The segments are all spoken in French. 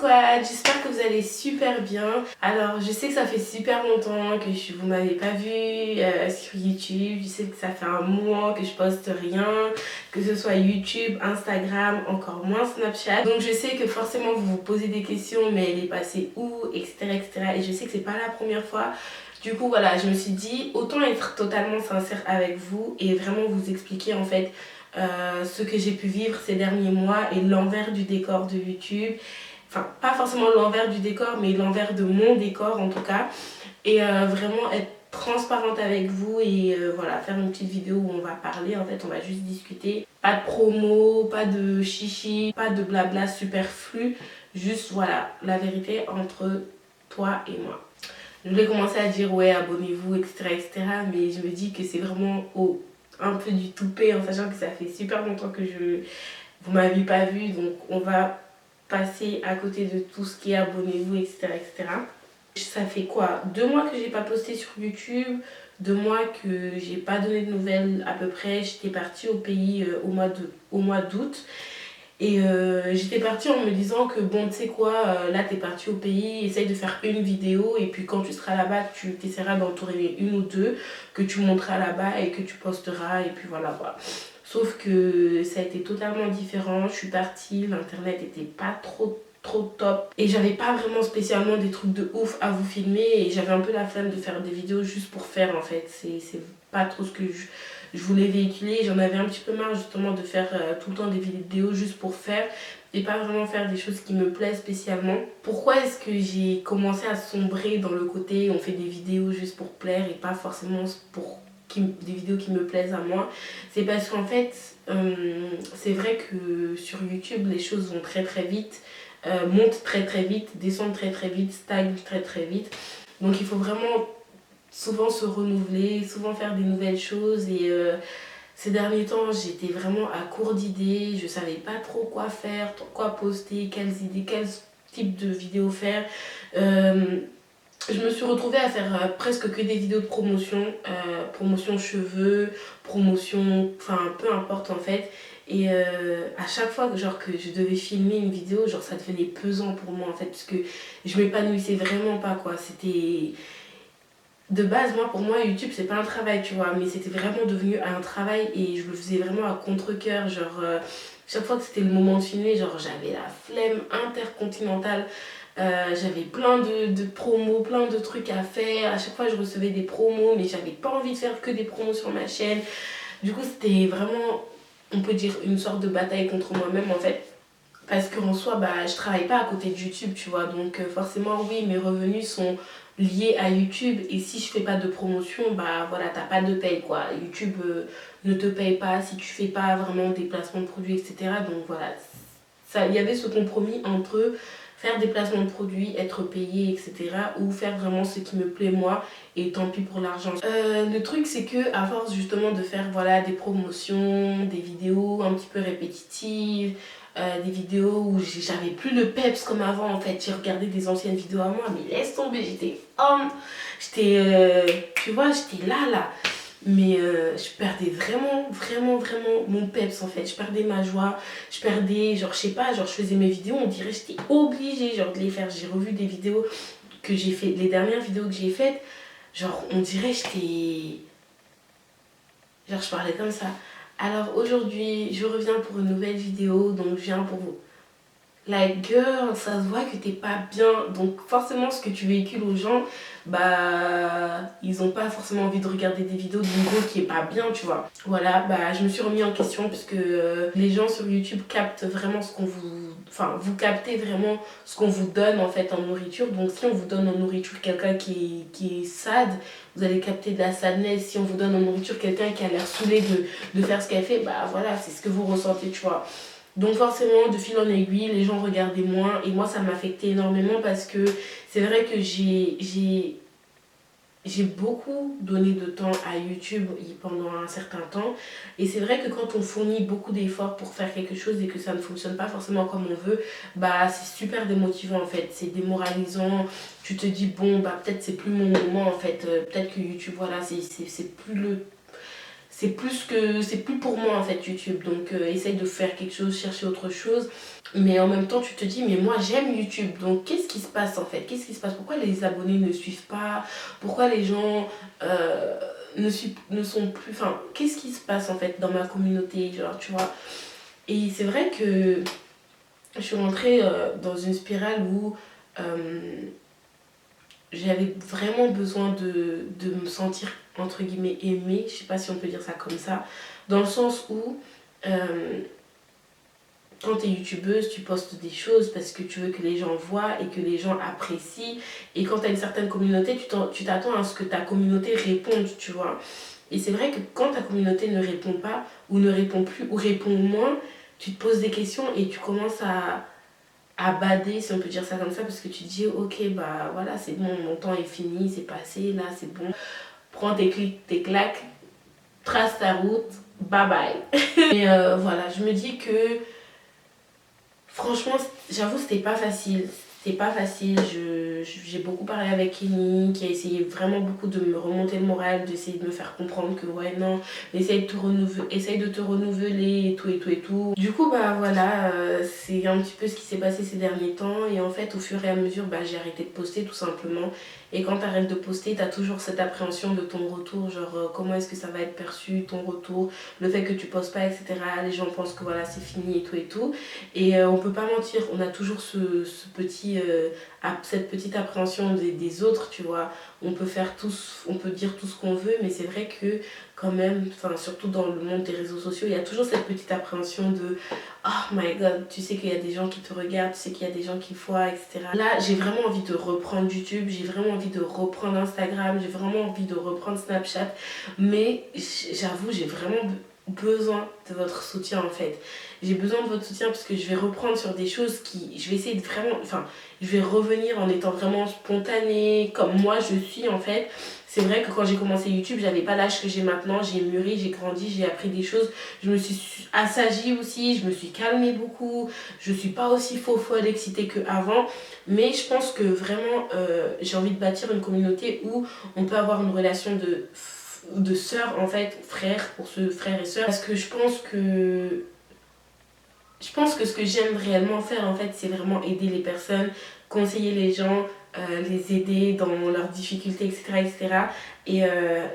squad, j'espère que vous allez super bien. Alors je sais que ça fait super longtemps que vous m'avez pas vu sur YouTube. Je sais que ça fait un mois que je poste rien, que ce soit YouTube, Instagram, encore moins Snapchat. Donc je sais que forcément vous vous posez des questions, mais elle est passée où, etc., etc. Et je sais que c'est pas la première fois. Du coup voilà, je me suis dit autant être totalement sincère avec vous et vraiment vous expliquer en fait ce que j'ai pu vivre ces derniers mois et l'envers du décor de YouTube. Enfin, pas forcément l'envers du décor, mais l'envers de mon décor en tout cas. Et vraiment être transparente avec vous et voilà, faire une petite vidéo où on va parler, en fait, on va juste discuter. Pas de promo, pas de chichi, pas de blabla superflu. Juste, voilà, la vérité entre toi et moi. Je voulais commencer à dire, ouais, abonnez-vous, etc., etc. Mais je me dis que c'est vraiment un peu du toupet, en sachant que ça fait super longtemps que vous m'avez pas vu. Donc, on va passer à côté de tout ce qui est abonnez-vous, etc., etc. Ça fait quoi 2 mois que j'ai pas posté sur YouTube, 2 mois que j'ai pas donné de nouvelles à peu près. J'étais partie au pays au mois d'août. Et j'étais partie en me disant que bon, tu sais quoi, là t'es partie au pays, essaye de faire une vidéo et puis quand tu seras là-bas, tu essaieras d'en tourner une ou deux que tu monteras là-bas et que tu posteras et puis voilà quoi. Sauf que ça a été totalement différent. Je suis partie, l'internet était pas trop top et j'avais pas vraiment spécialement des trucs de ouf à vous filmer et j'avais un peu la flemme de faire des vidéos juste pour faire en fait. C'est pas trop ce que je voulais véhiculer. J'en avais un petit peu marre justement de faire tout le temps des vidéos juste pour faire et pas vraiment faire des choses qui me plaisent spécialement. Pourquoi est-ce que j'ai commencé à sombrer dans le côté on fait des vidéos juste pour plaire et pas forcément pour des vidéos qui me plaisent à moi? C'est parce qu'en fait c'est vrai que sur YouTube les choses vont très très vite, montent très très vite, descendent très très vite, stagnent très très vite. Donc il faut vraiment souvent se renouveler, souvent faire des nouvelles choses et ces derniers temps j'étais vraiment à court d'idées, je savais pas trop quoi faire, quoi poster, quelles idées, quel type de vidéos faire. Je me suis retrouvée à faire presque que des vidéos de promotion, promotion cheveux, promotion, enfin peu importe en fait. Et à chaque fois genre, que je devais filmer une vidéo, genre ça devenait pesant pour moi en fait, parce que je m'épanouissais vraiment pas quoi. C'était de base, pour moi, YouTube, c'est pas un travail, tu vois, mais c'était vraiment devenu un travail et je le faisais vraiment à contre-cœur. Genre, chaque fois que c'était le moment de filmer, genre, j'avais la flemme intercontinentale. J'avais plein de promos, plein de trucs à faire. À chaque fois, je recevais des promos, mais j'avais pas envie de faire que des promos sur ma chaîne. Du coup, c'était vraiment, on peut dire, une sorte de bataille contre moi-même en fait. Parce qu'en soi, je travaille pas à côté de YouTube, tu vois. Donc forcément, oui, mes revenus sont liés à YouTube. Et si je fais pas de promotion, voilà, t'as pas de paye, quoi. YouTube ne te paye pas si tu fais pas vraiment des placements de produits, etc. Donc voilà, il y avait ce compromis entre faire des placements de produits, être payé, etc. ou faire vraiment ce qui me plaît moi et tant pis pour l'argent. Le truc c'est que à force justement de faire voilà, des promotions, des vidéos un petit peu répétitives, des vidéos où j'avais plus le peps comme avant en fait, j'ai regardé des anciennes vidéos à moi mais laisse tomber, j'étais tu vois, j'étais là mais je perdais vraiment mon peps en fait, je perdais ma joie, je perdais genre je sais pas, genre je faisais mes vidéos, on dirait j'étais obligée genre de les faire. J'ai revu des vidéos que j'ai fait, les dernières vidéos que j'ai faites, genre on dirait j'étais genre je parlais comme ça. Alors aujourd'hui je reviens pour une nouvelle vidéo, donc je viens pour vous. Like girl, ça se voit que t'es pas bien, donc forcément ce que tu véhicules aux gens, ils ont pas forcément envie de regarder des vidéos d'une go qui est pas bien, tu vois. Voilà, je me suis remis en question parce que les gens sur YouTube captent vraiment ce qu'on vous... Enfin, vous captez vraiment ce qu'on vous donne en fait en nourriture. Donc si on vous donne en nourriture quelqu'un qui est sad, vous allez capter de la sadness. Si on vous donne en nourriture quelqu'un qui a l'air saoulé de faire ce qu'elle fait, voilà, c'est ce que vous ressentez, tu vois. Donc forcément, de fil en aiguille, les gens regardaient moins et moi ça m'affectait énormément parce que c'est vrai que j'ai beaucoup donné de temps à YouTube pendant un certain temps et c'est vrai que quand on fournit beaucoup d'efforts pour faire quelque chose et que ça ne fonctionne pas forcément comme on veut, c'est super démotivant en fait, c'est démoralisant. Tu te dis bon peut-être c'est plus mon moment en fait, peut-être que YouTube voilà c'est plus c'est plus pour moi en fait YouTube. Donc essaye de faire quelque chose, chercher autre chose. Mais en même temps tu te dis mais moi j'aime YouTube. Donc qu'est-ce qui se passe en fait? Qu'est-ce qui se passe? Pourquoi les abonnés ne suivent pas? Pourquoi les gens ne sont plus... Enfin, qu'est-ce qui se passe en fait dans ma communauté, genre, tu vois? Et c'est vrai que je suis rentrée dans une spirale où j'avais vraiment besoin de me sentir entre guillemets aimée, je sais pas si on peut dire ça comme ça, dans le sens où quand tu es youtubeuse, tu postes des choses parce que tu veux que les gens voient et que les gens apprécient. Et quand tu as une certaine communauté, tu t'attends à ce que ta communauté réponde, tu vois. Et c'est vrai que quand ta communauté ne répond pas, ou ne répond plus, ou répond moins, tu te poses des questions et tu commences à bader, si on peut dire ça comme ça, parce que tu te dis, ok, bah voilà, c'est bon, mon temps est fini, c'est passé, là, c'est bon. Prends tes clics, tes claques, trace ta route, bye bye. Et voilà, je me dis que franchement, j'avoue, c'était pas facile. C'était pas facile. J'ai beaucoup parlé avec Kenny, qui a essayé vraiment beaucoup de me remonter le moral, d'essayer de me faire comprendre que ouais, non, essaye de te renouveler et tout et tout et tout. Du coup, bah voilà, c'est un petit peu ce qui s'est passé ces derniers temps. Et en fait, au fur et à mesure, bah, j'ai arrêté de poster tout simplement. Et quand t'arrêtes de poster, t'as toujours cette appréhension de ton retour, genre comment est-ce que ça va être perçu, ton retour, le fait que tu postes pas, etc. Les gens pensent que voilà, c'est fini et tout et tout. Et on peut pas mentir, on a toujours cette petite appréhension des autres, tu vois. On peut dire tout ce qu'on veut, mais c'est vrai que quand même, surtout dans le monde des réseaux sociaux, il y a toujours cette petite appréhension de oh my god, tu sais qu'il y a des gens qui te regardent, tu sais qu'il y a des gens qui voient, etc. Là, j'ai vraiment envie de reprendre YouTube, j'ai vraiment envie de reprendre Instagram, j'ai vraiment envie de reprendre Snapchat, mais j'avoue, j'ai vraiment besoin de votre soutien en fait. J'ai besoin de votre soutien parce que je vais reprendre sur des choses je vais essayer de vraiment, je vais revenir en étant vraiment spontanée, comme moi je suis en fait. C'est vrai que quand j'ai commencé YouTube, j'avais pas l'âge que j'ai maintenant, j'ai mûri, j'ai grandi, j'ai appris des choses, je me suis assagie aussi, je me suis calmée beaucoup, je suis pas aussi folle excitée qu'avant, mais je pense que vraiment j'ai envie de bâtir une communauté où on peut avoir une relation de sœurs en fait, frères, pour ceux frères et sœurs, parce que je pense que ce que j'aime réellement faire en fait, c'est vraiment aider les personnes, conseiller les gens, les aider dans leurs difficultés, etc. etc. Et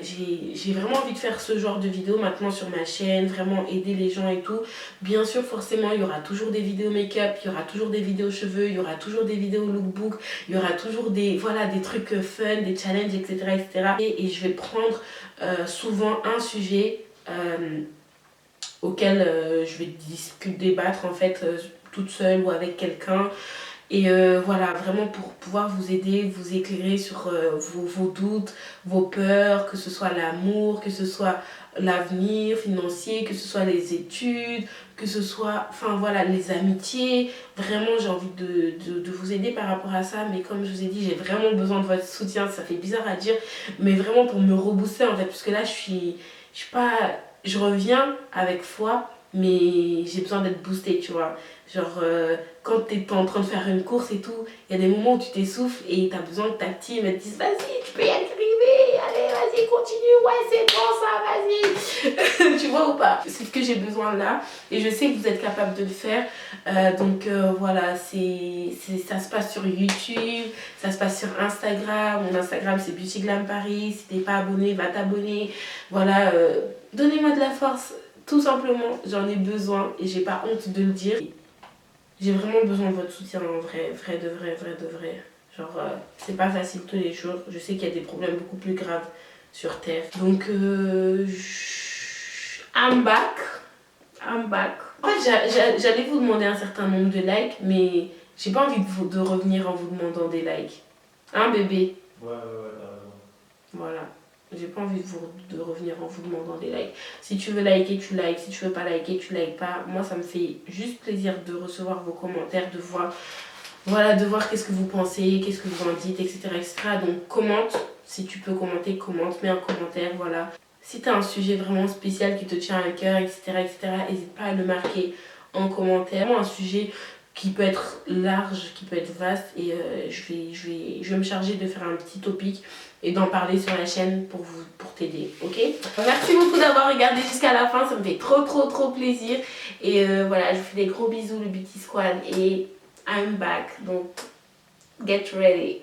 j'ai vraiment envie de faire ce genre de vidéos maintenant sur ma chaîne, vraiment aider les gens et tout. Bien sûr, forcément, il y aura toujours des vidéos make-up, il y aura toujours des vidéos cheveux, il y aura toujours des vidéos lookbook, il y aura toujours des trucs fun, des challenges, etc. etc. Et je vais prendre souvent un sujet auquel je vais débattre en fait toute seule ou avec quelqu'un. Et voilà, vraiment pour pouvoir vous aider, vous éclairer sur vos doutes, vos peurs, que ce soit l'amour, que ce soit l'avenir financier, que ce soit les études, que ce soit, voilà, les amitiés. Vraiment, j'ai envie de vous aider par rapport à ça. Mais comme je vous ai dit, j'ai vraiment besoin de votre soutien. Ça fait bizarre à dire, mais vraiment pour me rebooster en fait. Parce que là, je suis pas... Je reviens avec foi, mais j'ai besoin d'être boostée, tu vois. Genre, quand t'es en train de faire une course et tout, il y a des moments où tu t'essouffles et t'as besoin que ta team te dise vas-y, tu peux y arriver, allez, vas-y, continue, ouais, c'est bon ça, vas-y. Tu vois ou pas? C'est ce que j'ai besoin là et je sais que vous êtes capable de le faire. Donc voilà, ça se passe sur YouTube, ça se passe sur Instagram. Mon Instagram c'est Beauty Glam Paris. Si t'es pas abonné, va t'abonner. Voilà, donnez-moi de la force. Tout simplement, j'en ai besoin et j'ai pas honte de le dire. J'ai vraiment besoin de votre soutien en vrai, vrai de vrai. Genre, c'est pas facile tous les jours. Je sais qu'il y a des problèmes beaucoup plus graves sur Terre. Donc, I'm back. I'm back. En fait, j'allais vous demander un certain nombre de likes, mais j'ai pas envie de revenir en vous demandant des likes. Hein, bébé? Ouais, t'as raison. Voilà. J'ai pas envie de revenir en vous demandant des likes. Si tu veux liker, tu likes. Si tu veux pas liker, tu likes pas. Moi, ça me fait juste plaisir de recevoir vos commentaires, de voir, voilà, de voir qu'est-ce que vous pensez, qu'est-ce que vous en dites, etc., etc. Donc, commente. Si tu peux commenter, commente. Mets un commentaire, voilà. Si tu as un sujet vraiment spécial qui te tient à cœur, etc., etc., n'hésite pas à le marquer en commentaire. Un sujet qui peut être large, qui peut être vaste, et je vais me charger de faire un petit topic et d'en parler sur la chaîne pour t'aider, ok? Merci beaucoup d'avoir regardé jusqu'à la fin, ça me fait trop plaisir. Et voilà, je vous fais des gros bisous, le Beauty Squad, et I'm back, donc get ready.